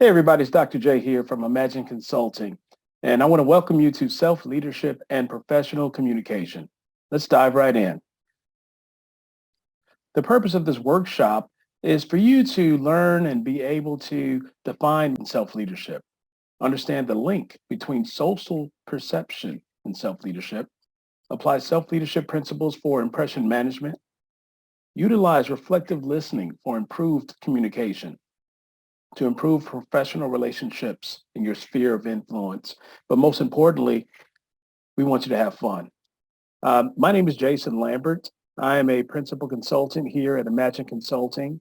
Hey everybody, it's Dr. J here from Imagine Consulting, and I want to welcome you to Self-Leadership and Professional Communication. Let's dive right in. The purpose of this workshop is for you to learn and be able to define self-leadership, understand the link between social perception and self-leadership, apply self-leadership principles for impression management, utilize reflective listening for improved communication, to improve professional relationships in your sphere of influence. But most importantly, we want you to have fun. My name is Jason Lambert. I am a principal consultant here at Imagine Consulting.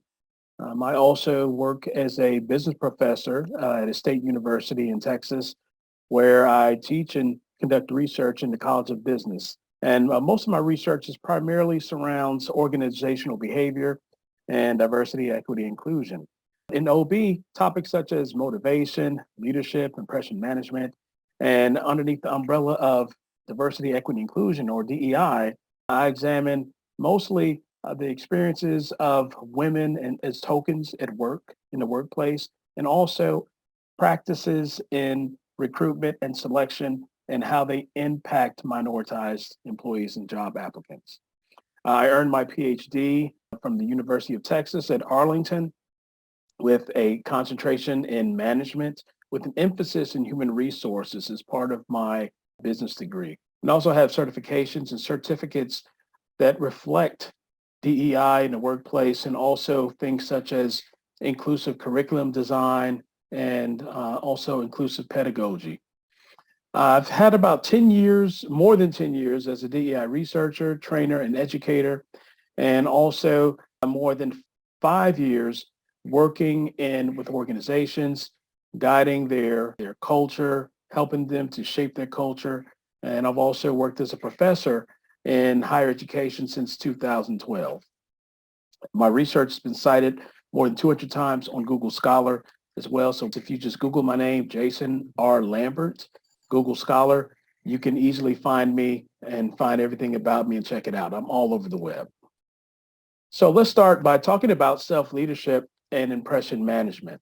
I also work as a business professor at a state university in Texas, where I teach and conduct research in the College of Business. And most of my research is primarily surrounds organizational behavior and diversity, equity, inclusion. In OB, topics such as motivation, leadership, impression management, and underneath the umbrella of diversity, equity, inclusion, or DEI, I examine mostly the experiences of women and as tokens at work, in the workplace, and also practices in recruitment and selection and how they impact minoritized employees and job applicants. I earned my PhD from the University of Texas at Arlington with a concentration in management with an emphasis in human resources as part of my business degree. And also have certifications and certificates that reflect DEI in the workplace and also things such as inclusive curriculum design and also inclusive pedagogy. I've had about 10 years, more than 10 years as a DEI researcher, trainer, and educator, and also more than 5 years working in with organizations, guiding their culture, helping them to shape their culture. And I've also worked as a professor in higher education since 2012. My research has been cited more than 200 times on Google Scholar as well. So if you just Google my name, Jason R. Lambert, Google Scholar, you can easily find me and find everything about me and check it out. I'm all over the web. So let's start by talking about self-leadership and impression management.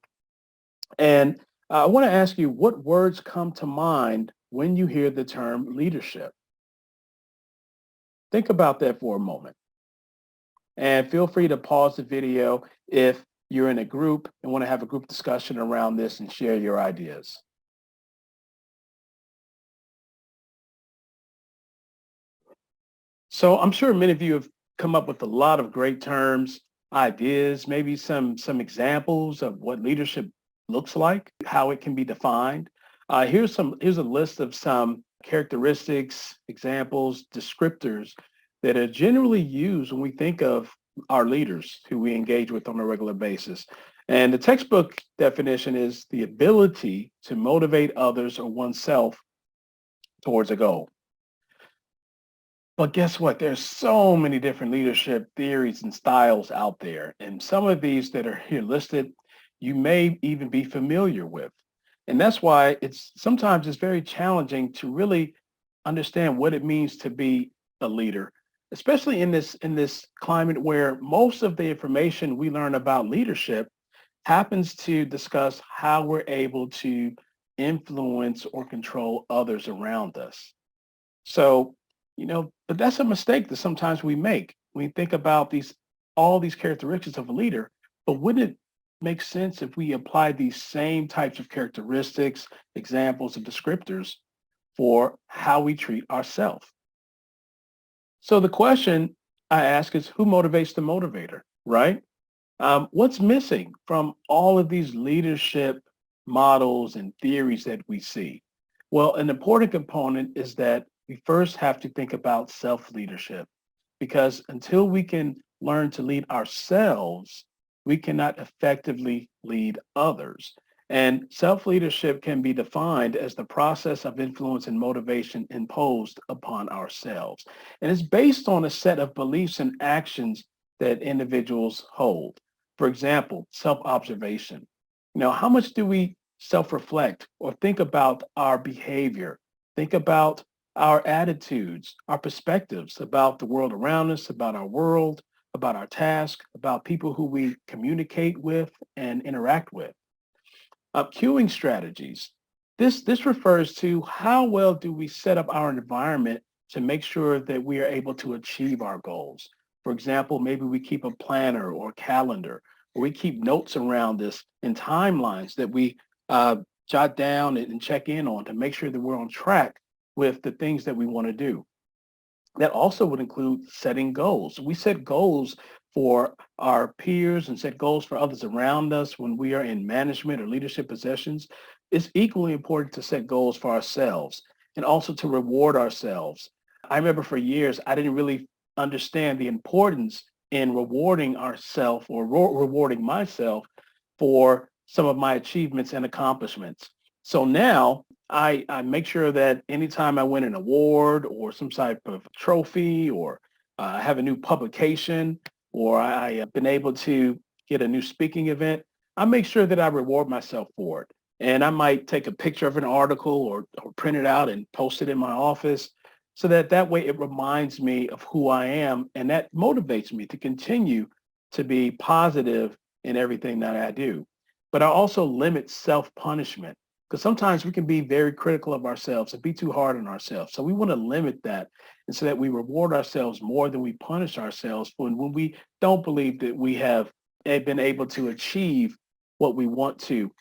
And I want to ask you, what words come to mind when you hear the term leadership? Think about that for a moment. And feel free to pause the video if you're in a group and want to have a group discussion around this and share your ideas. So I'm sure many of you have come up with a lot of great terms, ideas, maybe some examples of what leadership looks like, how it can be defined. Here's a list of some characteristics, examples, descriptors that are generally used when we think of our leaders who we engage with on a regular basis. And the textbook definition is the ability to motivate others or oneself towards a goal. But guess what? There's so many different leadership theories and styles out there. And some of these that are here listed, you may even be familiar with. And that's why it's very challenging to really understand what it means to be a leader, especially in this climate where most of the information we learn about leadership happens to discuss how we're able to influence or control others around us. So, but that's a mistake that sometimes we make. We think about all these characteristics of a leader, but wouldn't it make sense if we apply these same types of characteristics, examples, and descriptors for how we treat ourselves? So the question I ask is, who motivates the motivator, right? What's missing from all of these leadership models and theories that we see? Well, an important component is that we first have to think about self-leadership, because until we can learn to lead ourselves, we cannot effectively lead others. And self-leadership can be defined as the process of influence and motivation imposed upon ourselves. And it's based on a set of beliefs and actions that individuals hold. For example, self-observation. How much do we self-reflect or think about our behavior, think about our attitudes, our perspectives about the world around us, about our world, about our task, about people who we communicate with and interact with? Cueing strategies. This refers to how well do we set up our environment to make sure that we are able to achieve our goals. For example, maybe we keep a planner or calendar, or we keep notes around this and timelines that we jot down and check in on to make sure that we're on track with the things that we want to do. That also would include setting goals. We set goals for our peers and set goals for others around us when we are in management or leadership positions. It's equally important to set goals for ourselves and also to reward ourselves. I remember for years, I didn't really understand the importance in rewarding ourselves or rewarding myself for some of my achievements and accomplishments. So now I make sure that anytime I win an award or some type of trophy or have a new publication or I have been able to get a new speaking event, I make sure that I reward myself for it. And I might take a picture of an article or print it out and post it in my office so that that way it reminds me of who I am and that motivates me to continue to be positive in everything that I do. But I also limit self-punishment because sometimes we can be very critical of ourselves and be too hard on ourselves. So we want to limit that and so that we reward ourselves more than we punish ourselves when we don't believe that we have been able to achieve what we want to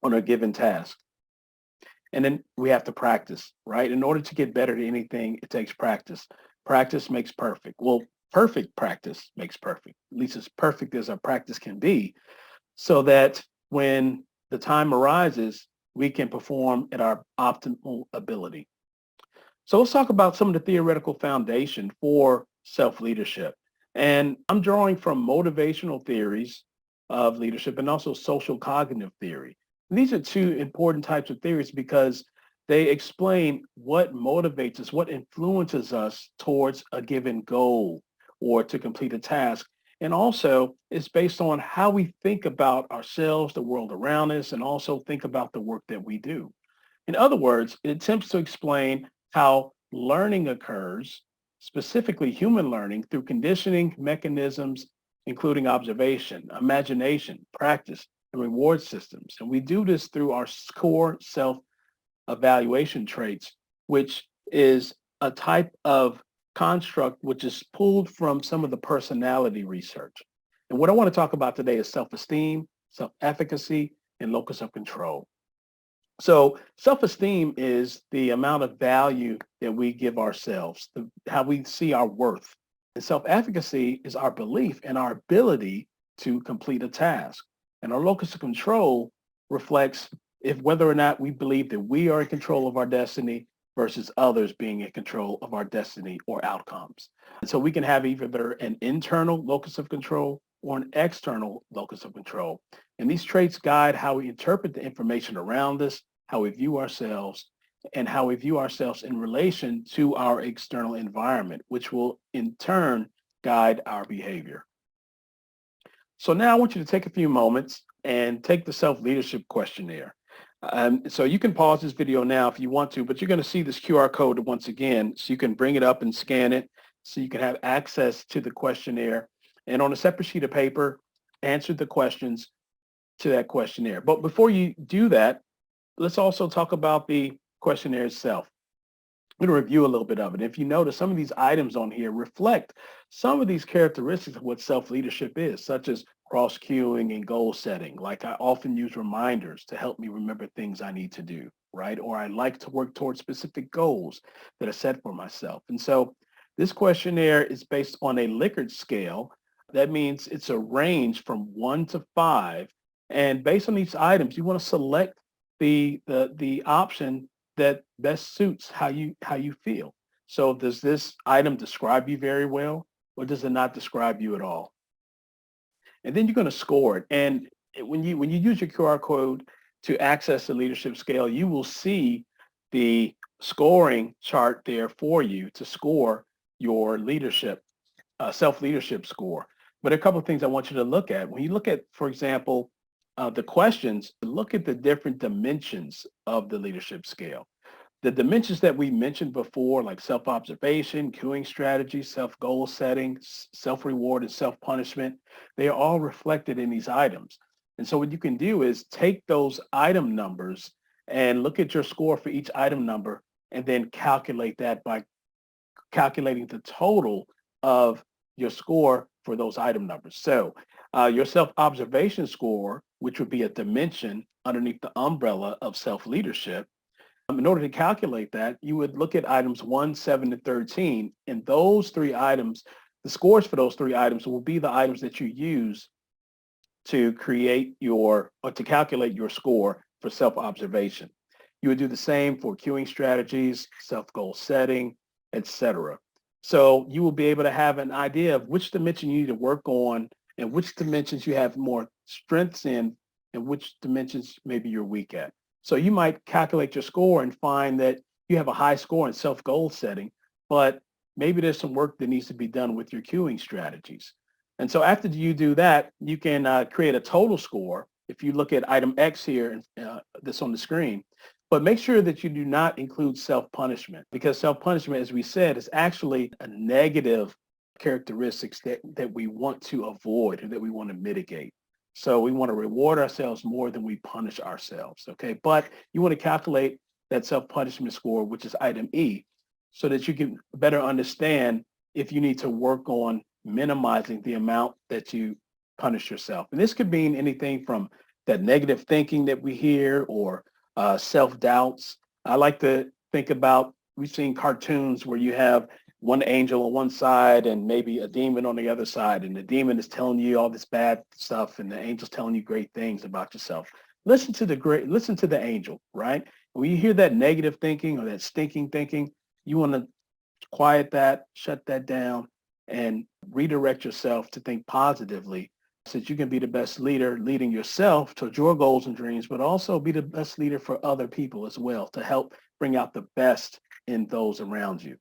on a given task. And then we have to practice, right? In order to get better at anything, it takes practice. Practice makes perfect. Well, perfect practice makes perfect, at least as perfect as our practice can be, so that when the time arises, we can perform at our optimal ability. So let's talk about some of the theoretical foundation for self-leadership. And I'm drawing from motivational theories of leadership and also social cognitive theory. And these are two important types of theories because they explain what motivates us, what influences us towards a given goal or to complete a task. And also it's based on how we think about ourselves, the world around us, and also think about the work that we do. In other words, it attempts to explain how learning occurs, specifically human learning, through conditioning mechanisms, including observation, imagination, practice, and reward systems. And we do this through our core self-evaluation traits, which is a type of construct which is pulled from some of the personality research. And what I want to talk about today is self-esteem, self-efficacy, and locus of control. So self-esteem is the amount of value that we give ourselves, how we see our worth. And self-efficacy is our belief in our ability to complete a task. And our locus of control reflects if whether or not we believe that we are in control of our destiny versus others being in control of our destiny or outcomes. And so we can have either an internal locus of control or an external locus of control. And these traits guide how we interpret the information around us, how we view ourselves, and how we view ourselves in relation to our external environment, which will in turn guide our behavior. So now I want you to take a few moments and take the self-leadership questionnaire. So you can pause this video now if you want to, but you're going to see this QR code once again, so you can bring it up and scan it so you can have access to the questionnaire. And on a separate sheet of paper, answer the questions to that questionnaire. But before you do that, let's also talk about the questionnaire itself. I'm going to review a little bit of it. If you notice, some of these items on here reflect some of these characteristics of what self-leadership is, such as cross-cueing and goal setting. Like I often use reminders to help me remember things I need to do, right? Or I like to work towards specific goals that are set for myself. And so this questionnaire is based on a Likert scale. That means it's a range from 1 to 5. And based on these items, you want to select the option that best suits how you feel. So does this item describe you very well, or does it not describe you at all? And then you're going to score it. And when you use your QR code to access the leadership scale, you will see the scoring chart there for you to score your leadership, self-leadership score. But a couple of things I want you to look at. When you look at, for example, the questions, look at the different dimensions of the leadership scale. The dimensions that we mentioned before, like self-observation, cueing strategy, self-goal setting, self-reward, and self-punishment, they are all reflected in these items. And so what you can do is take those item numbers and look at your score for each item number and then calculate that by calculating the total of your score for those item numbers. So your self-observation score, which would be a dimension underneath the umbrella of self-leadership, in order to calculate that, you would look at items 1, 7, and 13, and those three items, the scores for those three items will be the items that you use to create or to calculate your score for self-observation. You would do the same for queuing strategies, self-goal setting, etc. So you will be able to have an idea of which dimension you need to work on and which dimensions you have more strengths in and which dimensions maybe you're weak at. So you might calculate your score and find that you have a high score in self-goal setting, but maybe there's some work that needs to be done with your queuing strategies. And so after you do that, you can create a total score. If you look at item X here that's on the screen, but make sure that you do not include self-punishment, because self-punishment, as we said, is actually a negative characteristics that we want to avoid and that we want to mitigate. So we want to reward ourselves more than we punish ourselves, okay? But you want to calculate that self-punishment score, which is item E, so that you can better understand if you need to work on minimizing the amount that you punish yourself. And this could mean anything from that negative thinking that we hear or self-doubts. I like to think about, we've seen cartoons where you have one angel on one side and maybe a demon on the other side, and the demon is telling you all this bad stuff and the angel's telling you great things about yourself. Listen to the angel, right? When you hear that negative thinking or that stinking thinking, you want to quiet that, shut that down, and redirect yourself to think positively so that you can be the best leader, leading yourself towards your goals and dreams, but also be the best leader for other people as well to help bring out the best in those around you.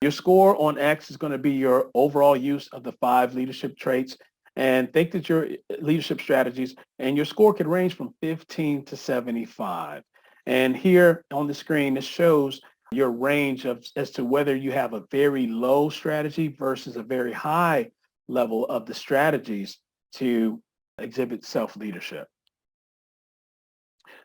Your score on X is going to be your overall use of the 5 leadership traits, and think that your leadership strategies, and your score can range from 15 to 75. And here on the screen, this shows your range as to whether you have a very low strategy versus a very high level of the strategies to exhibit self-leadership.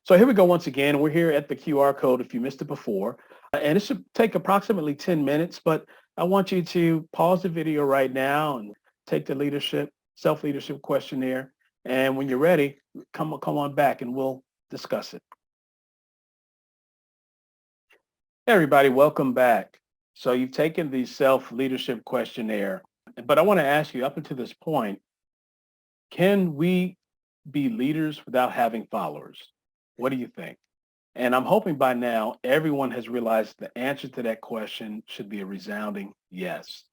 So here we go once again. We're here at the QR code if you missed it before. And it should take approximately 10 minutes, but I want you to pause the video right now and take the self-leadership questionnaire. And when you're ready, come on back and we'll discuss it. Hey everybody, welcome back. So you've taken the self-leadership questionnaire, but I want to ask you, up until this point, can we be leaders without having followers? What do you think? And I'm hoping by now everyone has realized the answer to that question should be a resounding yes,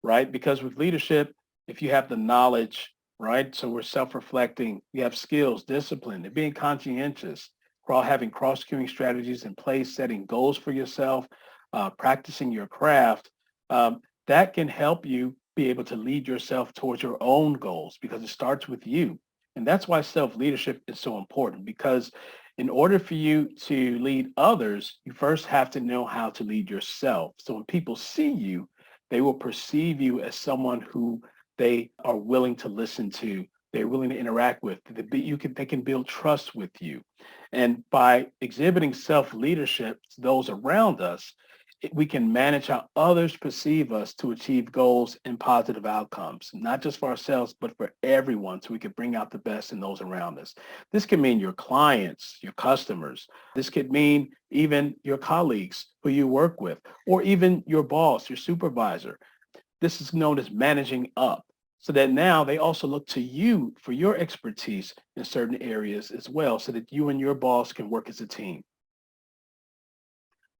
right? Because with leadership, if you have the knowledge, right? So we're self-reflecting, you have skills, discipline, and being conscientious, having cross-queuing strategies in place, setting goals for yourself, practicing your craft, that can help you be able to lead yourself towards your own goals because it starts with you. And that's why self-leadership is so important, because in order for you to lead others, you first have to know how to lead yourself. So when people see you, they will perceive you as someone who they are willing to listen to, they're willing to interact with. They can build trust with you. And by exhibiting self-leadership to those around us, we can manage how others perceive us to achieve goals and positive outcomes, not just for ourselves, but for everyone, so we can bring out the best in those around us. This can mean your clients, your customers. This could mean even your colleagues who you work with, or even your boss, your supervisor. This is known as managing up, so that now they also look to you for your expertise in certain areas as well, so that you and your boss can work as a team.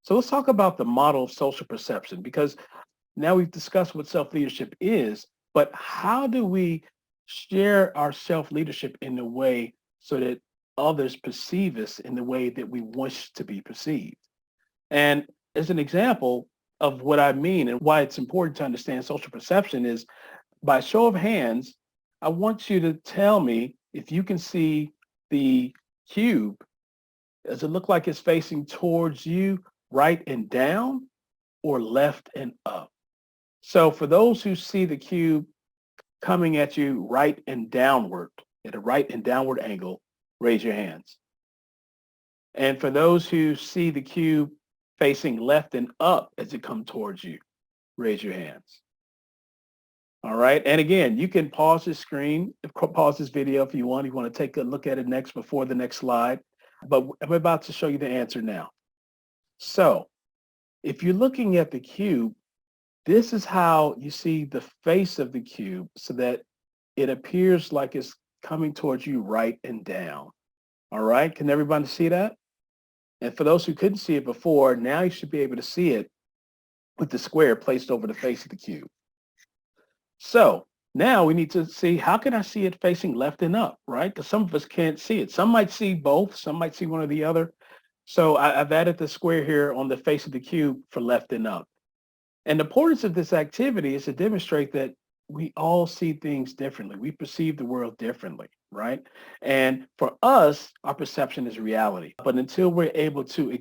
So let's talk about the model of social perception, because now we've discussed what self-leadership is, but how do we share our self-leadership in a way so that others perceive us in the way that we wish to be perceived? And as an example of what I mean and why it's important to understand social perception is, by show of hands, I want you to tell me if you can see the cube. Does it look like it's facing towards you, right and down, or left and up? So for those who see the cube coming at you right and downward, at a right and downward angle, raise your hands. And for those who see the cube facing left and up as it comes towards you, raise your hands. All right. And again, you can pause this screen, pause this video if you want. You want to take a look at it next before the next slide. But I'm about to show you the answer now. So if you're looking at the cube, this is how you see the face of the cube so that it appears like it's coming towards you right and down. All right. Can everybody see that? And for those who couldn't see it before, now you should be able to see it with the square placed over the face of the cube. So now we need to see, how can I see it facing left and up, right? Because some of us can't see it. Some might see both. Some might see one or the other. So I've added the square here on the face of the cube for left and up. And the importance of this activity is to demonstrate that we all see things differently. We perceive the world differently, right? And for us, our perception is reality. But until we're able to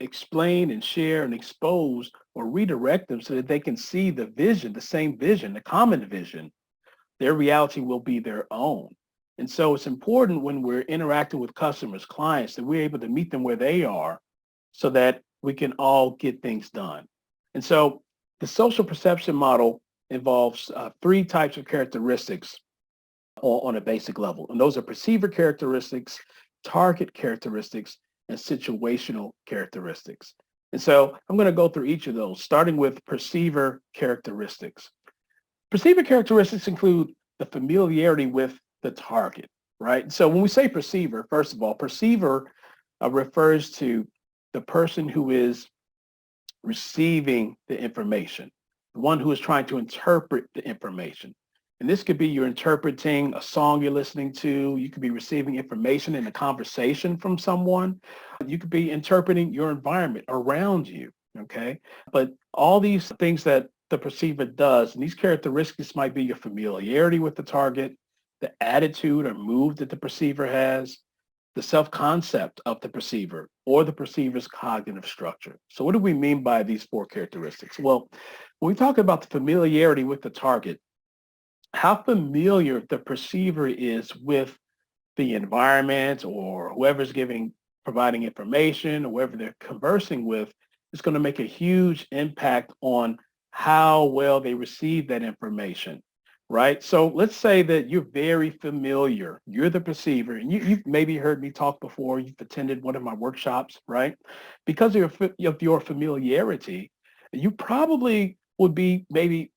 explain and share and expose or redirect them so that they can see the vision, the same vision, the common vision, their reality will be their own. And so it's important when we're interacting with customers, clients, that we're able to meet them where they are so that we can all get things done. And so the social perception model involves three types of characteristics on a basic level. And those are perceiver characteristics, target characteristics, and situational characteristics. And so I'm going to go through each of those, starting with perceiver characteristics. Perceiver characteristics include the familiarity with the target, right? So when we say perceiver, first of all, perceiver refers to the person who is receiving the information, the one who is trying to interpret the information. And this could be you're interpreting a song you're listening to. You could be receiving information in a conversation from someone. You could be interpreting your environment around you, okay? But all these things that the perceiver does, and these characteristics might be your familiarity with the target, the attitude or mood that the perceiver has, the self-concept of the perceiver, or the perceiver's cognitive structure. So what do we mean by these four characteristics? Well, when we talk about the familiarity with the target, how familiar the perceiver is with the environment or whoever's providing information or whoever they're conversing with is going to make a huge impact on how well they receive that information, right? So let's say that you're very familiar, you're the perceiver, and you've maybe heard me talk before, you've attended one of my workshops, right? Because of your familiarity, you probably would be maybe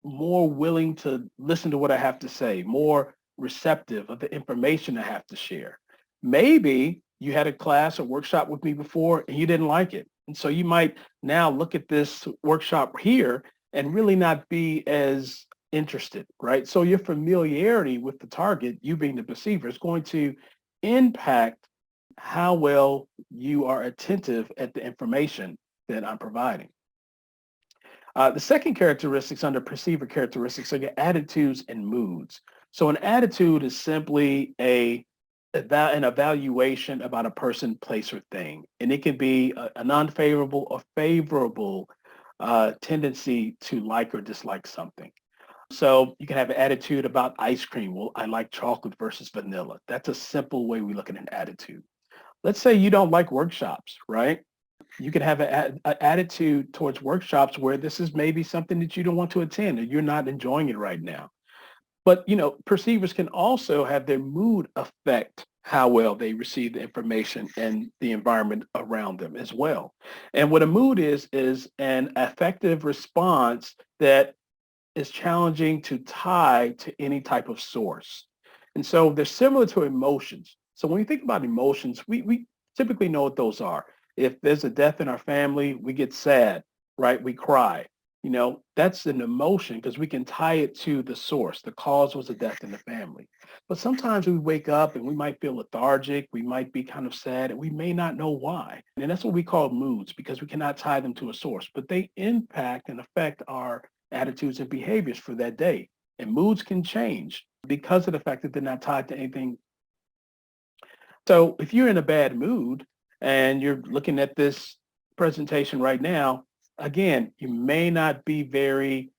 more willing to listen to what I have to say, more receptive of the information I have to share. Maybe you had a class or workshop with me before and you didn't like it. And so you might now look at this workshop here and really not be as interested, right? So your familiarity with the target, you being the perceiver, is going to impact how well you are attentive at the information that I'm providing. The second characteristics under perceiver characteristics are your attitudes and moods. So an attitude is simply an evaluation about a person, place, or thing. And it can be an unfavorable or favorable tendency to like or dislike something. So you can have an attitude about ice cream. Well, I like chocolate versus vanilla. That's a simple way we look at an attitude. Let's say you don't like workshops, right? You can have an attitude towards workshops where this is maybe something that you don't want to attend or you're not enjoying it right now. But, perceivers can also have their mood affect how well they receive the information and the environment around them as well. And what a mood is an affective response that is challenging to tie to any type of source. And so they're similar to emotions. So when we think about emotions, we typically know what those are. If there's a death in our family, we get sad, right? We cry. That's an emotion because we can tie it to the source. The cause was a death in the family. But sometimes we wake up and we might feel lethargic. We might be kind of sad and we may not know why. And that's what we call moods because we cannot tie them to a source, but they impact and affect our attitudes and behaviors for that day. And moods can change because of the fact that they're not tied to anything. So if you're in a bad mood and you're looking at this presentation right now, again, you may not be very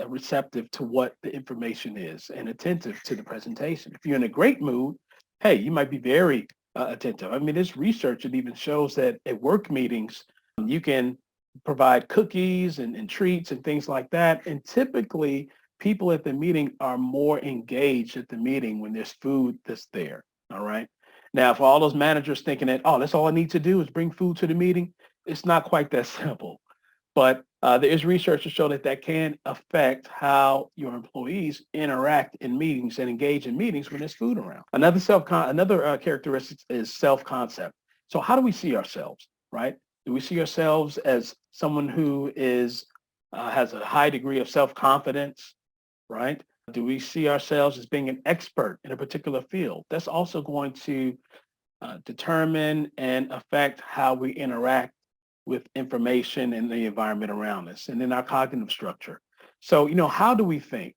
receptive to what the information is and attentive to the presentation. If you're in a great mood, hey, you might be very attentive. I mean, this research, it even shows that at work meetings, you can provide cookies and treats and things like that. And typically, people at the meeting are more engaged at the meeting when there's food that's there. All right. Now, for all those managers thinking that, oh, that's all I need to do is bring food to the meeting, it's not quite that simple. But there is research to show that that can affect how your employees interact in meetings and engage in meetings when there's food around. Another characteristic is self-concept. So how do we see ourselves, right? Do we see ourselves as someone who has a high degree of self-confidence, right? Do we see ourselves as being an expert in a particular field? That's also going to determine and affect how we interact with information and the environment around us, and then our cognitive structure. So, how do we think?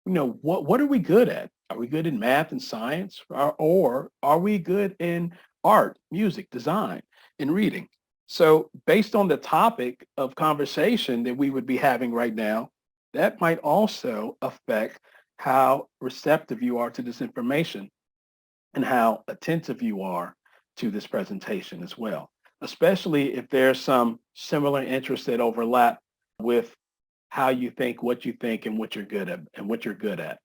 What are we good at? Are we good in math and science, or are we good in art, music, design, and reading? So based on the topic of conversation that we would be having right now, that might also affect how receptive you are to this information and how attentive you are to this presentation as well, especially if there's some similar interests that overlap with how you think, what you think, and what you're good at,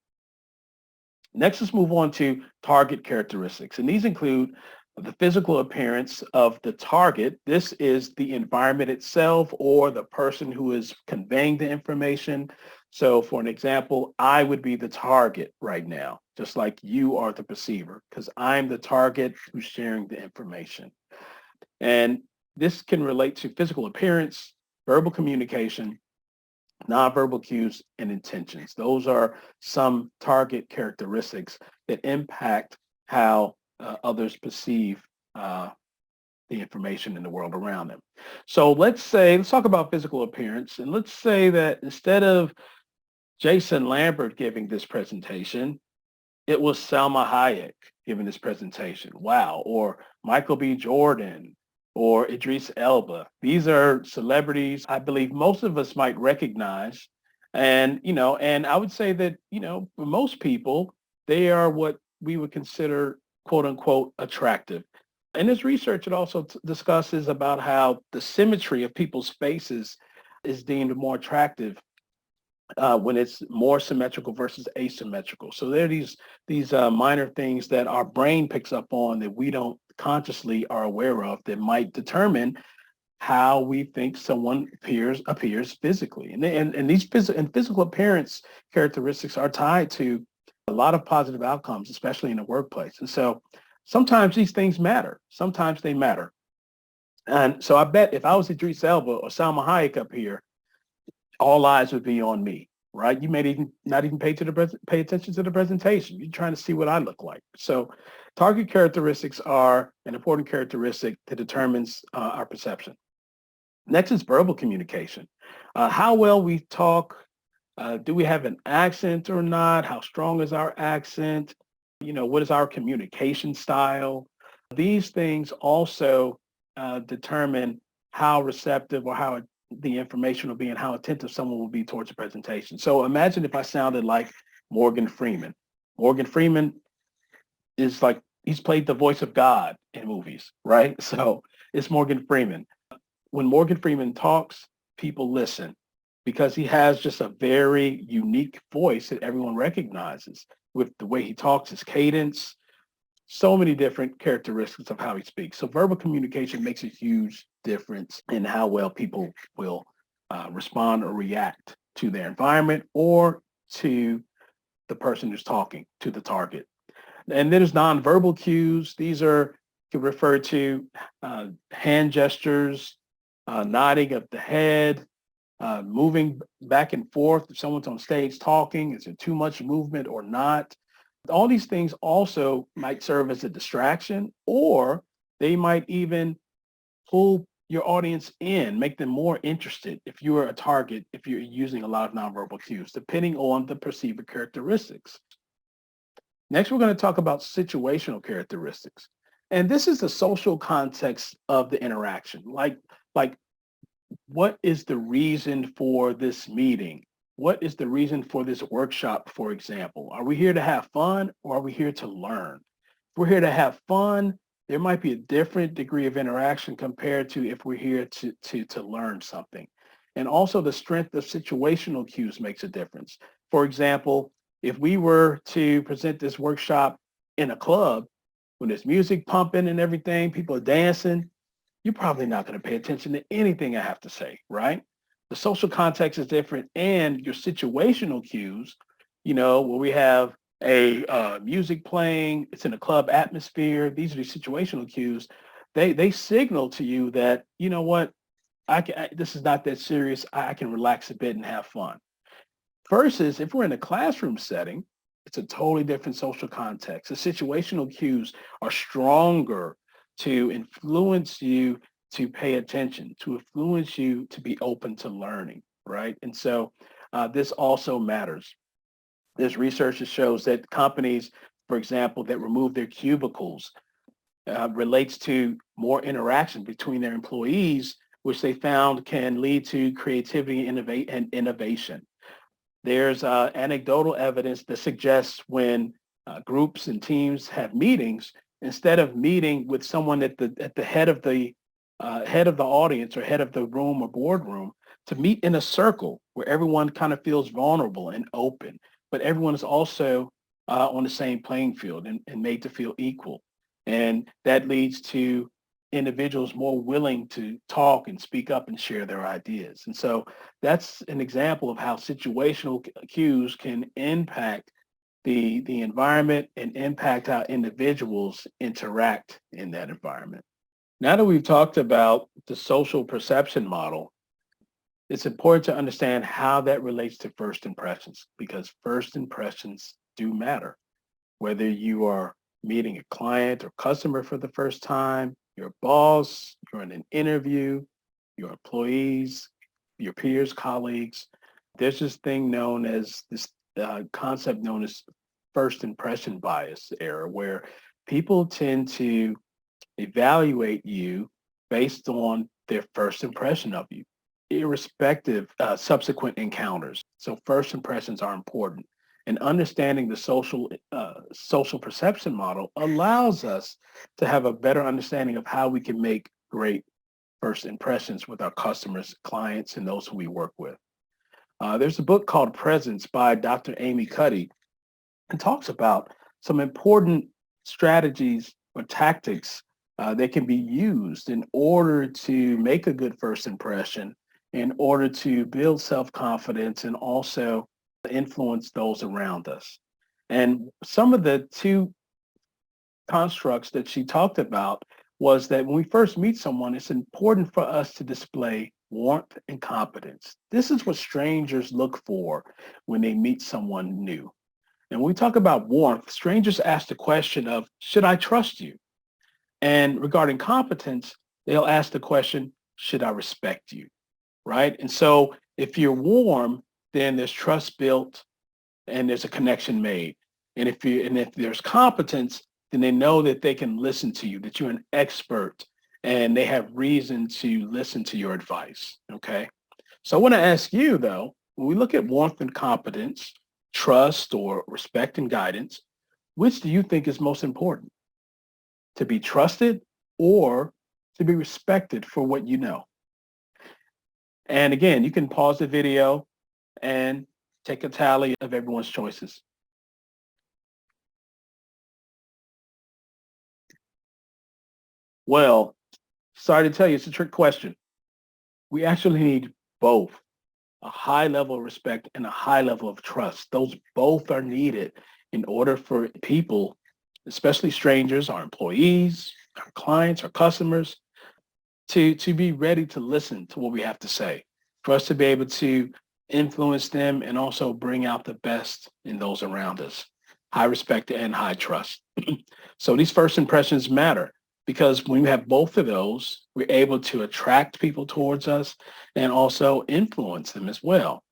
Next, let's move on to target characteristics. And these include the physical appearance of the target. This is the environment itself or the person who is conveying the information. So for an example, I would be the target right now, just like you are the perceiver, because I'm the target who's sharing the information. And this can relate to physical appearance, verbal communication, nonverbal cues, and intentions. Those are some target characteristics that impact how others perceive the information in the world around them. So let's talk about physical appearance. And let's say that instead of Jason Lambert giving this presentation, it was Salma Hayek giving this presentation. Wow. Or Michael B. Jordan or Idris Elba. These are celebrities I believe most of us might recognize. And, and I would say that, for most people, they are what we would consider quote unquote attractive. In this research, it also discusses about how the symmetry of people's faces is deemed more attractive when it's more symmetrical versus asymmetrical. So there are these minor things that our brain picks up on that we don't consciously are aware of that might determine how we think someone appears physically. And these physical appearance characteristics are tied to a lot of positive outcomes, especially in the workplace. And so sometimes these things matter. Sometimes they matter. And so I bet if I was Idris Elba or Salma Hayek up here, all eyes would be on me, right? You may not even pay attention to the presentation. You're trying to see what I look like. So target characteristics are an important characteristic that determines our perception. Next is verbal communication. How well we talk. Do we have an accent or not? How strong is our accent? What is our communication style? These things also determine how receptive or how the information will be and how attentive someone will be towards the presentation. So imagine if I sounded like Morgan Freeman. Morgan Freeman is like, he's played the voice of God in movies, right? So it's Morgan Freeman. When Morgan Freeman talks, people listen because he has just a very unique voice that everyone recognizes with the way he talks, his cadence, so many different characteristics of how he speaks. So verbal communication makes a huge difference in how well people will respond or react to their environment or to the person who's talking, to the target. And then there's nonverbal cues. These can refer to hand gestures, nodding of the head, moving back and forth. If someone's on stage talking, is it too much movement or not? All these things also might serve as a distraction, or they might even pull your audience in, make them more interested if you are a target, if you're using a lot of nonverbal cues, depending on the perceived characteristics. Next, we're going to talk about situational characteristics. And this is the social context of the interaction. Like what is the reason for this meeting? what is the reason for this workshop, for example? Are we here to have fun or are we here to learn? If we're here to have fun, there might be a different degree of interaction compared to if we're here to learn something. And also the strength of situational cues makes a difference. For example, if we were to present this workshop in a club, when there's music pumping and everything, people are dancing, you're probably not going to pay attention to anything I have to say, right? The social context is different and your situational cues, where we have a music playing, it's in a club atmosphere. These are the situational cues. They signal to you that, you know what, this is not that serious. I can relax a bit and have fun. Versus if we're in a classroom setting, it's a totally different social context. The situational cues are stronger to influence you to pay attention, to influence you to be open to learning, right? And so this also matters. There's research that shows that companies, for example, that remove their cubicles relates to more interaction between their employees, which they found can lead to creativity and innovation. There's anecdotal evidence that suggests when groups and teams have meetings, instead of meeting with someone at the head of the audience or head of the room or boardroom, to meet in a circle where everyone kind of feels vulnerable and open, but everyone is also on the same playing field and made to feel equal. And that leads to individuals more willing to talk and speak up and share their ideas. And so that's an example of how situational cues can impact the environment and impact how individuals interact in that environment. Now that we've talked about the social perception model, it's important to understand how that relates to first impressions, because first impressions do matter. Whether you are meeting a client or customer for the first time, your boss, you're in an interview, your employees, your peers, colleagues, there's this thing known as this concept known as first impression bias error, where people tend to evaluate you based on their first impression of you, irrespective subsequent encounters. So first impressions are important. And understanding the social perception model allows us to have a better understanding of how we can make great first impressions with our customers, clients, and those who we work with. There's a book called Presence by Dr. Amy Cuddy, and talks about some important strategies or tactics that can be used in order to make a good first impression, in order to build self-confidence and also influence those around us. And some of the two constructs that she talked about was that when we first meet someone, it's important for us to display warmth and competence. This is what strangers look for when they meet someone new. And when we talk about warmth, strangers ask the question of, should I trust you? And regarding competence, they'll ask the question, should I respect you? Right? And so if you're warm, then there's trust built and there's a connection made. And if there's competence, then they know that they can listen to you, that you're an expert and they have reason to listen to your advice. Okay. So I want to ask you though, when we look at warmth and competence, trust or respect and guidance, which do you think is most important? To be trusted or to be respected for what you know? And again, you can pause the video and take a tally of everyone's choices. Well, sorry to tell you, it's a trick question. We actually need both a high level of respect and a high level of trust. Those both are needed in order for people, especially strangers, our employees, our clients, our customers, to be ready to listen to what we have to say, for us to be able to influence them and also bring out the best in those around us. High respect and high trust. So these first impressions matter because when we have both of those, we're able to attract people towards us and also influence them as well.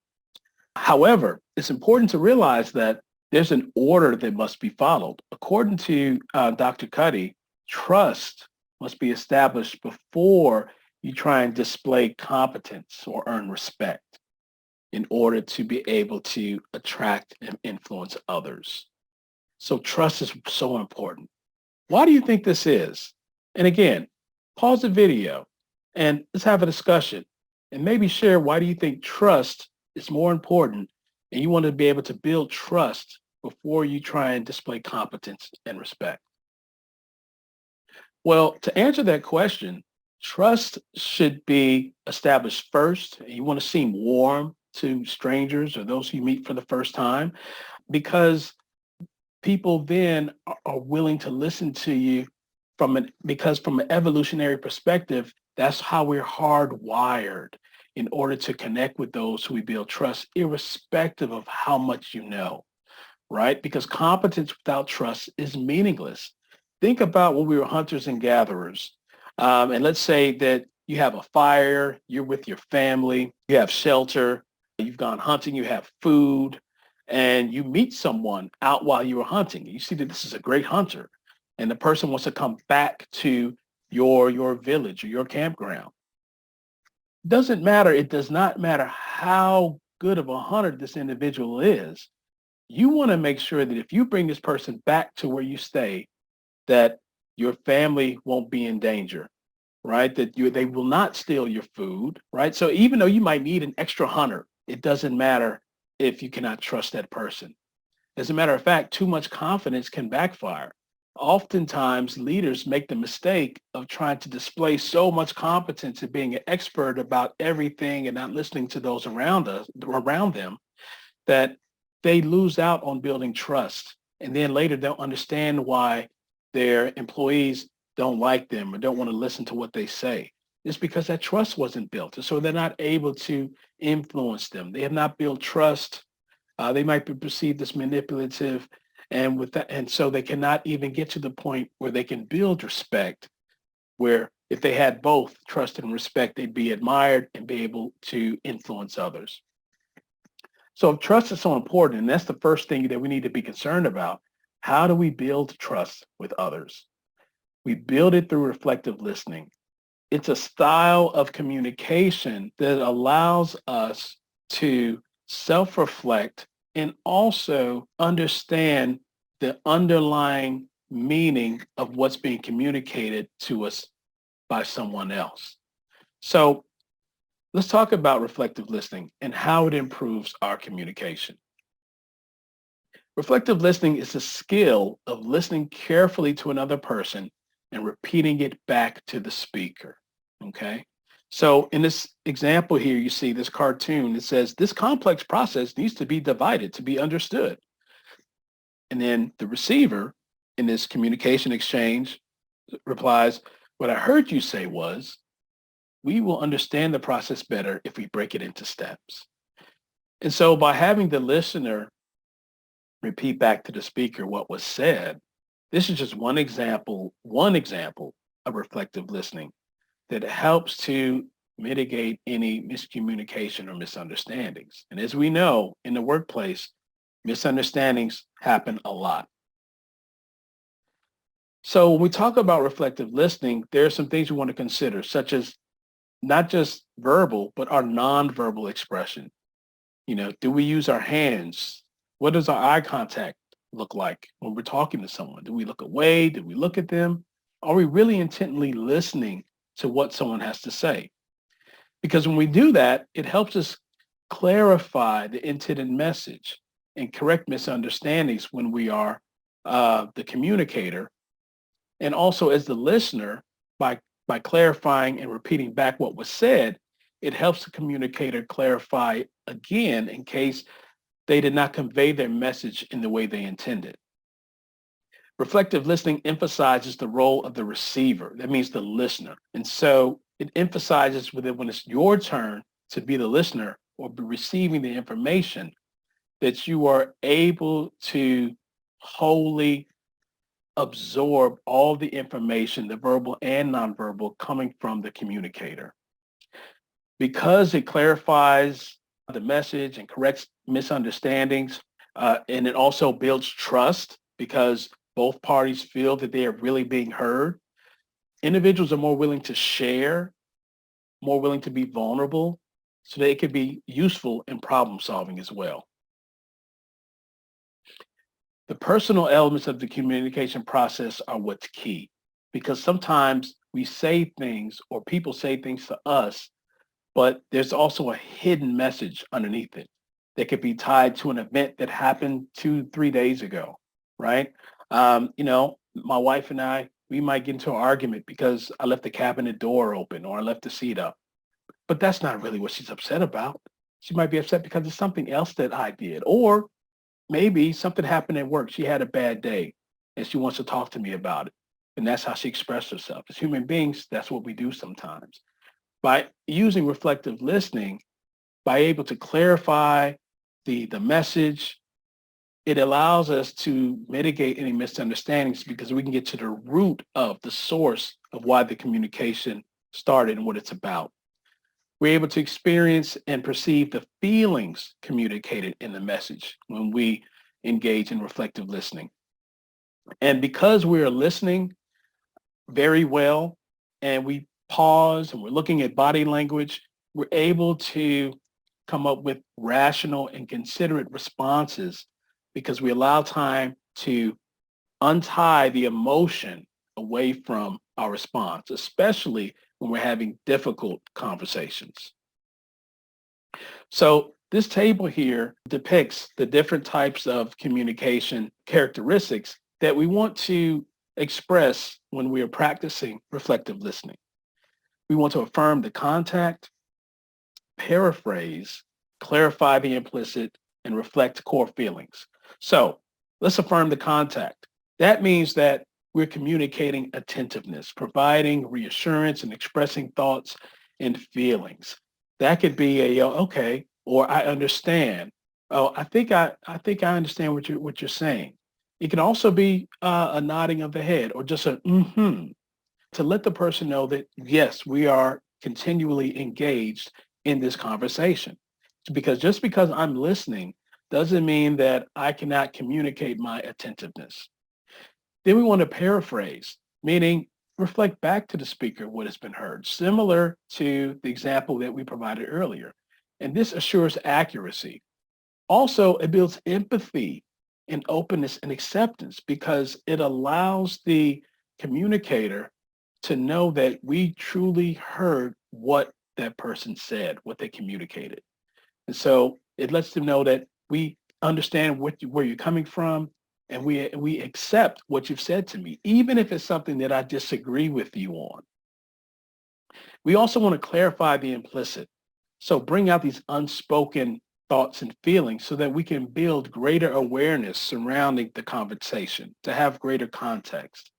However, it's important to realize that there's an order that must be followed. According to Dr. Cuddy, trust must be established before you try and display competence or earn respect. in order to be able to attract and influence others. So trust is so important. Why do you think this is? And again, pause the video and let's have a discussion and maybe share why do you think trust is more important and you want to be able to build trust before you try and display competence and respect. Well, to answer that question, trust should be established first. You want to seem warm to strangers or those you meet for the first time because people then are willing to listen to you because from an evolutionary perspective, that's how we're hardwired in order to connect with those who we build trust, irrespective of how much you know, right? Because competence without trust is meaningless. Think about when we were hunters and gatherers. And let's say that you have a fire, you're with your family, you have shelter, you've gone hunting, you have food, and you meet someone out while you were hunting. You see that this is a great hunter, and the person wants to come back to your village or your campground. Doesn't matter. It does not matter how good of a hunter this individual is. You want to make sure that if you bring this person back to where you stay, that your family won't be in danger, right? They will not steal your food, right? So even though you might need an extra hunter, it doesn't matter if you cannot trust that person. As a matter of fact, too much confidence can backfire. Oftentimes, leaders make the mistake of trying to display so much competence and being an expert about everything and not listening to those around them, that they lose out on building trust. And then later they'll understand why their employees don't like them or don't want to listen to what they say. It's because that trust wasn't built. And so they're not able to influence them. They have not built trust. They might be perceived as manipulative. And with that, and so they cannot even get to the point where they can build respect, where if they had both trust and respect, they'd be admired and be able to influence others. So if trust is so important, and that's the first thing that we need to be concerned about, how do we build trust with others? We build it through reflective listening. It's a style of communication that allows us to self-reflect and also understand the underlying meaning of what's being communicated to us by someone else. So let's talk about reflective listening and how it improves our communication. Reflective listening is a skill of listening carefully to another person and repeating it back to the speaker. Okay. So in this example here, you see this cartoon. It says this complex process needs to be divided to be understood. And then the receiver in this communication exchange replies, what I heard you say was, we will understand the process better if we break it into steps. And so by having the listener repeat back to the speaker what was said, this is just one example of reflective listening that helps to mitigate any miscommunication or misunderstandings. And as we know, in the workplace, misunderstandings happen a lot. So when we talk about reflective listening, there are some things we want to consider, such as not just verbal, but our nonverbal expression. You know, do we use our hands? What does our eye contact look like when we're talking to someone? Do we look away? Do we look at them? Are we really intently listening to what someone has to say? Because when we do that, it helps us clarify the intended message and correct misunderstandings when we are the communicator. And also as the listener, by clarifying and repeating back what was said, it helps the communicator clarify again in case they did not convey their message in the way they intended. Reflective listening emphasizes the role of the receiver. That means the listener. And so it emphasizes when it's your turn to be the listener or be receiving the information, that you are able to wholly absorb all the information, the verbal and nonverbal, coming from the communicator. Because it clarifies the message and corrects misunderstandings, and it also builds trust because both parties feel that they are really being heard. Individuals are more willing to share, more willing to be vulnerable. so that it could be useful in problem solving as well. The personal elements of the communication process are what's key, because sometimes we say things or people say things to us, but there's also a hidden message underneath it that could be tied to an event that happened 2, 3 days ago, right? My wife and I, we might get into an argument because I left the cabinet door open or I left the seat up, but that's not really what she's upset about. She might be upset because of something else that I did, or maybe something happened at work. She had a bad day and she wants to talk to me about it. And that's how she expressed herself. As human beings, that's what we do sometimes. By using reflective listening, by able to clarify the message, it allows us to mitigate any misunderstandings because we can get to the root of the source of why the communication started and what it's about. We're able to experience and perceive the feelings communicated in the message when we engage in reflective listening. And because we are listening very well and we pause and we're looking at body language, we're able to come up with rational and considerate responses because we allow time to untie the emotion away from our response, especially when we're having difficult conversations. So this table here depicts the different types of communication characteristics that we want to express when we are practicing reflective listening. We want to affirm the contact, paraphrase, clarify the implicit, and reflect core feelings. So let's affirm the contact. That means that we're communicating attentiveness, providing reassurance and expressing thoughts and feelings. That could be a okay, or I understand. Oh, I think I understand what you're saying. It can also be a nodding of the head or just a mm-hmm to let the person know that yes, we are continually engaged in this conversation. Because just because I'm listening doesn't mean that I cannot communicate my attentiveness. Then we want to paraphrase, meaning reflect back to the speaker what has been heard, similar to the example that we provided earlier. And this assures accuracy. Also, it builds empathy and openness and acceptance because it allows the communicator to know that we truly heard what that person said, what they communicated. And so it lets them know that we understand where you're coming from and we accept what you've said to me, even if it's something that I disagree with you on. We also want to clarify the implicit. So bring out these unspoken thoughts and feelings so that we can build greater awareness surrounding the conversation to have greater context.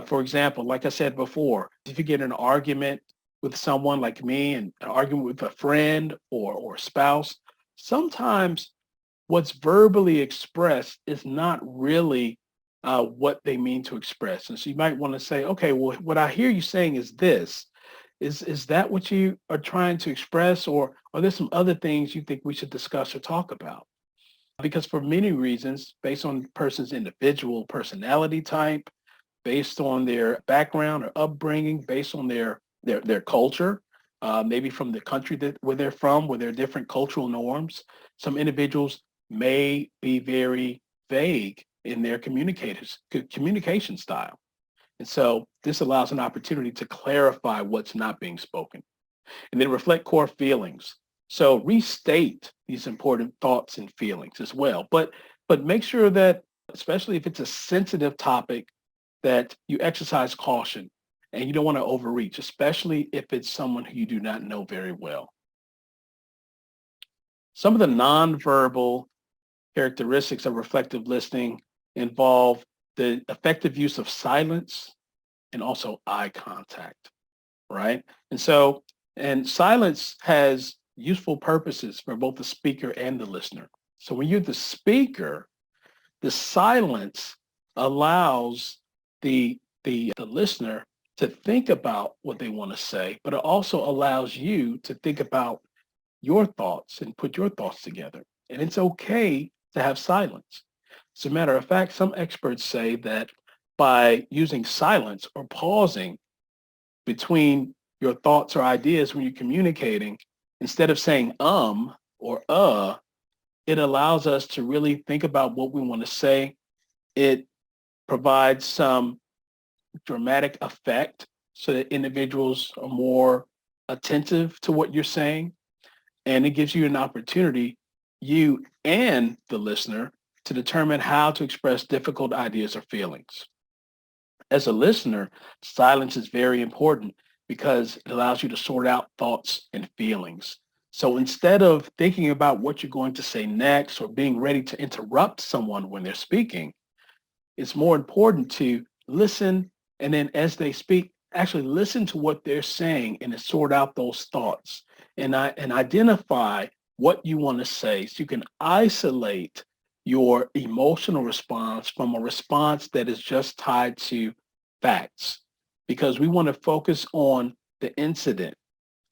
For example, like I said before, if you get in an argument with someone like me and an argument with a friend or spouse, sometimes what's verbally expressed is not really what they mean to express. And so you might want to say, okay, well, what I hear you saying is this. Is that what you are trying to express, or are there some other things you think we should discuss or talk about? Because for many reasons, based on the person's individual personality type, based on their background or upbringing, based on their culture, maybe from the country where they're from, where there are different cultural norms. Some individuals may be very vague in their communication style. And so this allows an opportunity to clarify what's not being spoken and then reflect core feelings. So restate these important thoughts and feelings as well. But make sure that, especially if it's a sensitive topic, that you exercise caution and you don't want to overreach, especially if it's someone who you do not know very well. Some of the nonverbal characteristics of reflective listening involve the effective use of silence and also eye contact, right? And silence has useful purposes for both the speaker and the listener. So when you're the speaker, the silence allows the listener to think about what they want to say, but it also allows you to think about your thoughts and put your thoughts together. And it's okay to have silence. As a matter of fact, some experts say that by using silence or pausing between your thoughts or ideas when you're communicating, Instead of saying or it allows us to really think about what we want to say. It provides some dramatic effect so that individuals are more attentive to what you're saying. And it gives you an opportunity, you and the listener, to determine how to express difficult ideas or feelings. As a listener, silence is very important because it allows you to sort out thoughts and feelings. So instead of thinking about what you're going to say next or being ready to interrupt someone when they're speaking, it's more important to listen, and then as they speak, actually listen to what they're saying and to sort out those thoughts and identify what you want to say so you can isolate your emotional response from a response that is just tied to facts, because we want to focus on the incident,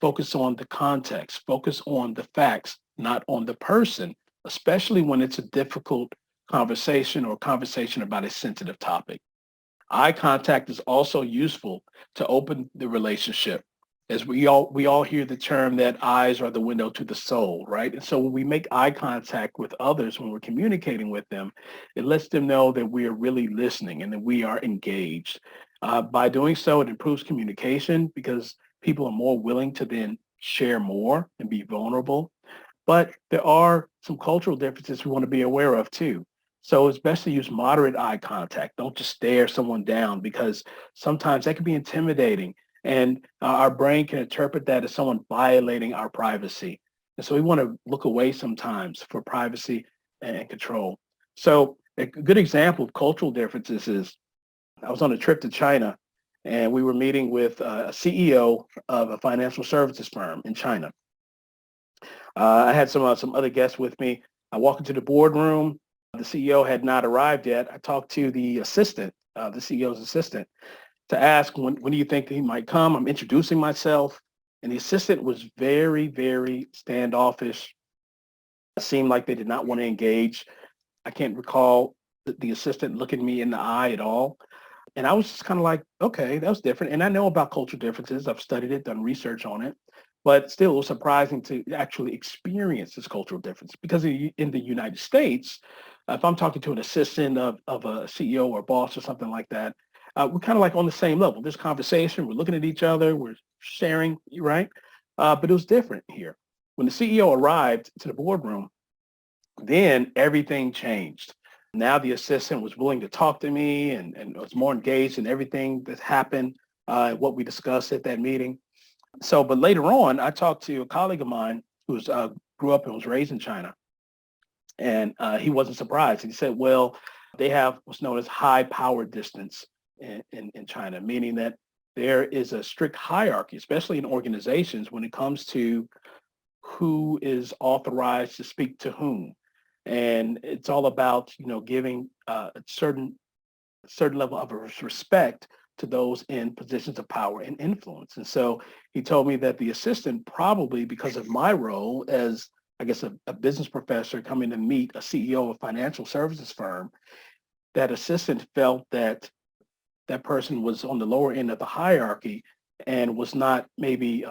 focus on the context, focus on the facts, not on the person, especially when it's a difficult conversation or conversation about a sensitive topic. Eye contact is also useful to open the relationship. As we all hear the term that eyes are the window to the soul, right? And so when we make eye contact with others, when we're communicating with them, it lets them know that we are really listening and that we are engaged. By doing so, it improves communication because people are more willing to then share more and be vulnerable. But there are some cultural differences we want to be aware of too. So it's best to use moderate eye contact. Don't just stare someone down because sometimes that can be intimidating and our brain can interpret that as someone violating our privacy. And so we want to look away sometimes for privacy and control. So a good example of cultural differences is I was on a trip to China and we were meeting with a CEO of a financial services firm in China. I had some other guests with me. I walked into the boardroom. The CEO had not arrived yet. I talked to the assistant, the CEO's assistant, to ask when do you think he might come? I'm introducing myself. And the assistant was very, very standoffish. It seemed like they did not want to engage. I can't recall the assistant looking me in the eye at all. And I was just kind of like, okay, that was different. And I know about cultural differences. I've studied it, done research on it. But still, it was surprising to actually experience this cultural difference because in the United States, if I'm talking to an assistant of a CEO or boss or something like that, we're kind of like on the same level. This conversation, we're looking at each other, we're sharing, right? But it was different here. When the CEO arrived to the boardroom, then everything changed. Now the assistant was willing to talk to me and was more engaged in everything that happened, what we discussed at that meeting. So, but later on, I talked to a colleague of mine who's grew up and was raised in China, and he wasn't surprised. He said, "Well, they have what's known as high power distance in China, meaning that there is a strict hierarchy, especially in organizations, when it comes to who is authorized to speak to whom, and it's all about giving a certain level of respect to those in positions of power and influence." And so he told me that the assistant, probably because of my role as, I guess, a business professor coming to meet a CEO of a financial services firm, that assistant felt that that person was on the lower end of the hierarchy and was not maybe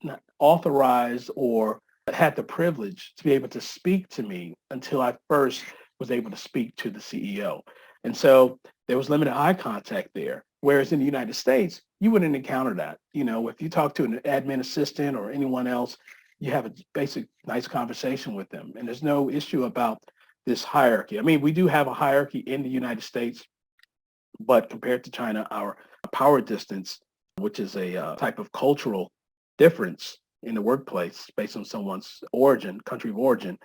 not authorized or had the privilege to be able to speak to me until I first was able to speak to the CEO. And so there was limited eye contact there. Whereas in the United States, you wouldn't encounter that. If you talk to an admin assistant or anyone else, you have a basic, nice conversation with them. And there's no issue about this hierarchy. I mean, we do have a hierarchy in the United States, but compared to China, our power distance, which is a type of cultural difference in the workplace based on someone's origin, country of origin,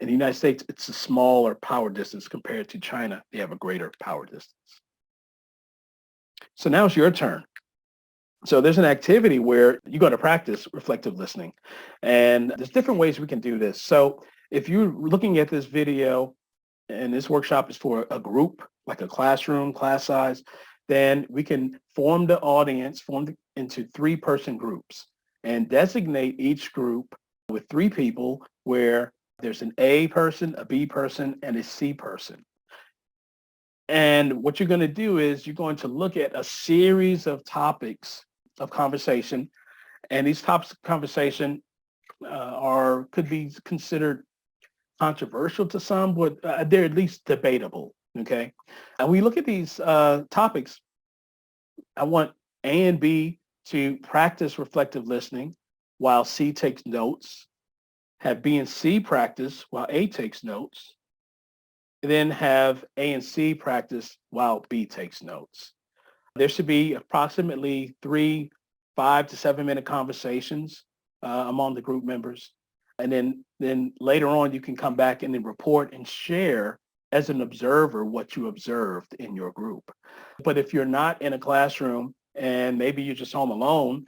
in the United States, it's a smaller power distance compared to China. They have a greater power distance. So now it's your turn. So there's an activity where you're going to practice reflective listening. And there's different ways we can do this. So if you're looking at this video and this workshop is for a group, like a classroom, class size, then we can form the audience, into 3-person groups and designate each group with 3 people where there's an A person, a B person, and a C person. And what you're going to do is you're going to look at a series of topics of conversation. And these topics of conversation could be considered controversial to some, but they're at least debatable. Okay. And we look at these topics. I want A and B to practice reflective listening while C takes notes, have B and C practice while A takes notes, and then have A and C practice while B takes notes. There should be approximately 5 to 7 minute conversations among the group members. And then later on, you can come back and then report and share as an observer what you observed in your group. But if you're not in a classroom and maybe you're just home alone,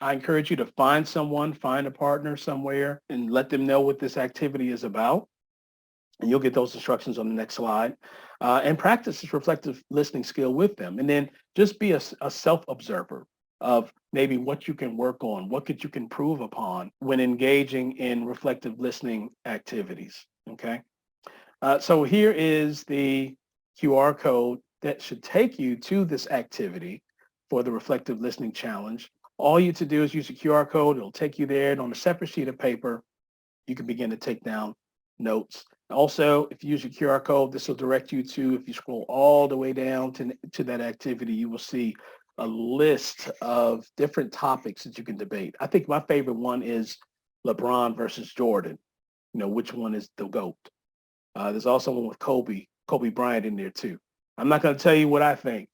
I encourage you to find someone, find a partner somewhere and let them know what this activity is about. And you'll get those instructions on the next slide. And practice this reflective listening skill with them. And then just be a self-observer of maybe what you can work on, what could you can improve upon when engaging in reflective listening activities, okay? So here is the QR code that should take you to this activity for the reflective listening challenge. All you have to do is use the QR code. It'll take you there, and on a separate sheet of paper, you can begin to take down notes. Also, if you use your QR code, this will direct you to, if you scroll all the way down to that activity, you will see a list of different topics that you can debate. I think my favorite one is LeBron versus Jordan. You know, which one is the GOAT? There's also one with Kobe Bryant in there too. I'm not going to tell you what I think.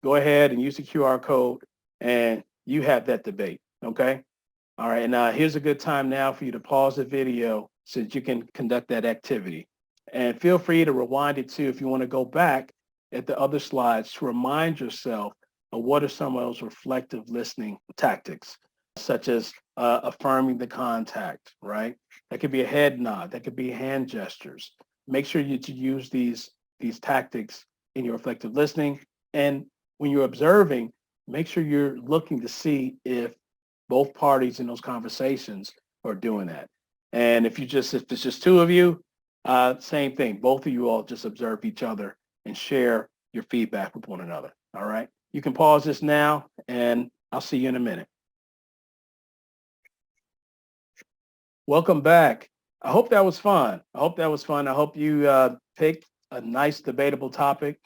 Go ahead and use the QR code and you have that debate, okay? All right, and here's a good time now for you to pause the video so that you can conduct that activity. And feel free to rewind it too if you want to go back at the other slides to remind yourself of what are some of those reflective listening tactics, such as affirming the contact, right? That could be a head nod, that could be hand gestures. Make sure you use these tactics in your reflective listening. And when you're observing, make sure you're looking to see if both parties in those conversations are doing that. And if it's just two of you, same thing. Both of you all just observe each other and share your feedback with one another. All right. You can pause this now and I'll see you in a minute. Welcome back. I hope that was fun. I hope you picked a nice debatable topic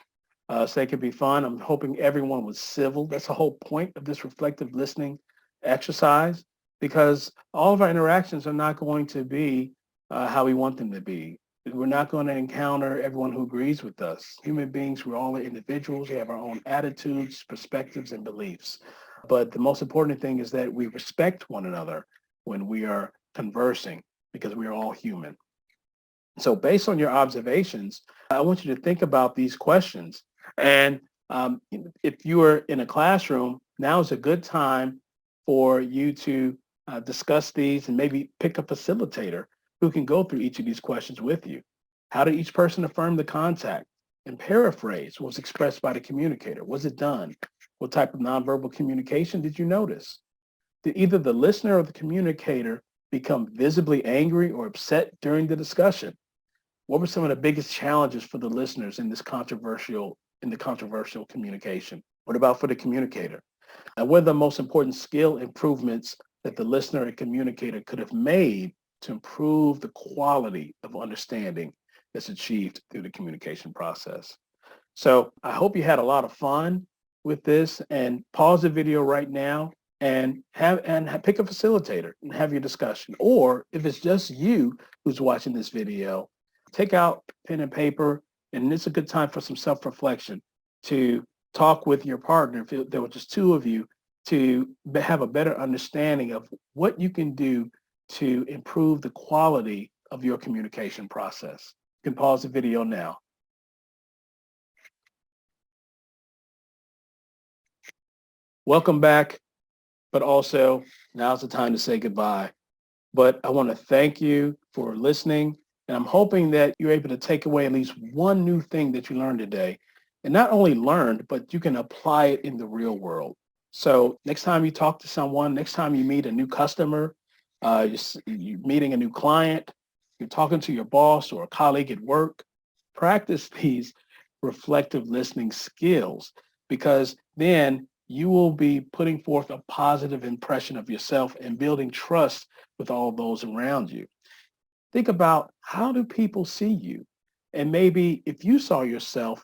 so it could be fun. I'm hoping everyone was civil. That's the whole point of this reflective listening exercise, because all of our interactions are not going to be how we want them to be. We're not going to encounter everyone who agrees with us. Human beings, we're all individuals. We have our own attitudes, perspectives, and beliefs. But the most important thing is that we respect one another when we are conversing, because we are all human. So based on your observations, I want you to think about these questions. And if you are in a classroom, now is a good time for you to discuss these and maybe pick a facilitator who can go through each of these questions with you. How did each person affirm the contact and paraphrase what was expressed by the communicator? Was it done? What type of nonverbal communication did you notice? Did either the listener or the communicator become visibly angry or upset during the discussion? What were some of the biggest challenges for the listeners in the controversial communication? What about for the communicator? And what are the most important skill improvements that the listener and communicator could have made to improve the quality of understanding that's achieved through the communication process? So I hope you had a lot of fun with this, and pause the video right now and pick a facilitator and have your discussion. Or if it's just you who's watching this video, take out pen and paper, and it's a good time for some self-reflection to talk with your partner, if there were just two of you, to have a better understanding of what you can do to improve the quality of your communication process. You can pause the video now. Welcome back, but also now's the time to say goodbye. But I want to thank you for listening, and I'm hoping that you're able to take away at least one new thing that you learned today. And not only learned, but you can apply it in the real world. So next time you talk to someone, next time you meet a new customer, you're meeting a new client, you're talking to your boss or a colleague at work, practice these reflective listening skills, because then you will be putting forth a positive impression of yourself and building trust with all those around you. Think about, how do people see you? And maybe if you saw yourself,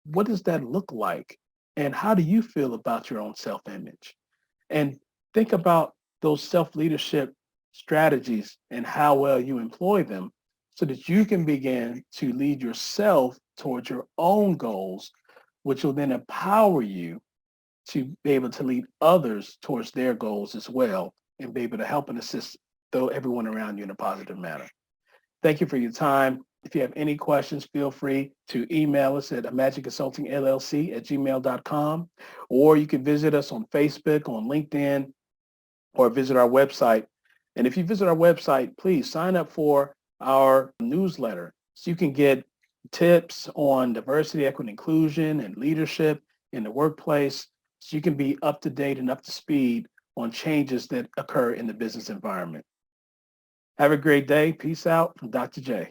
what does that look like? And how do you feel about your own self-image? And think about those self-leadership strategies and how well you employ them so that you can begin to lead yourself towards your own goals, which will then empower you to be able to lead others towards their goals as well and be able to help and assist though everyone around you in a positive manner. Thank you for your time. If you have any questions, feel free to email us at imagicconsultingllc@gmail.com, or you can visit us on Facebook, on LinkedIn, or visit our website. And if you visit our website, please sign up for our newsletter so you can get tips on diversity, equity, inclusion, and leadership in the workplace, so you can be up to date and up to speed on changes that occur in the business environment. Have a great day. Peace out from Dr. J.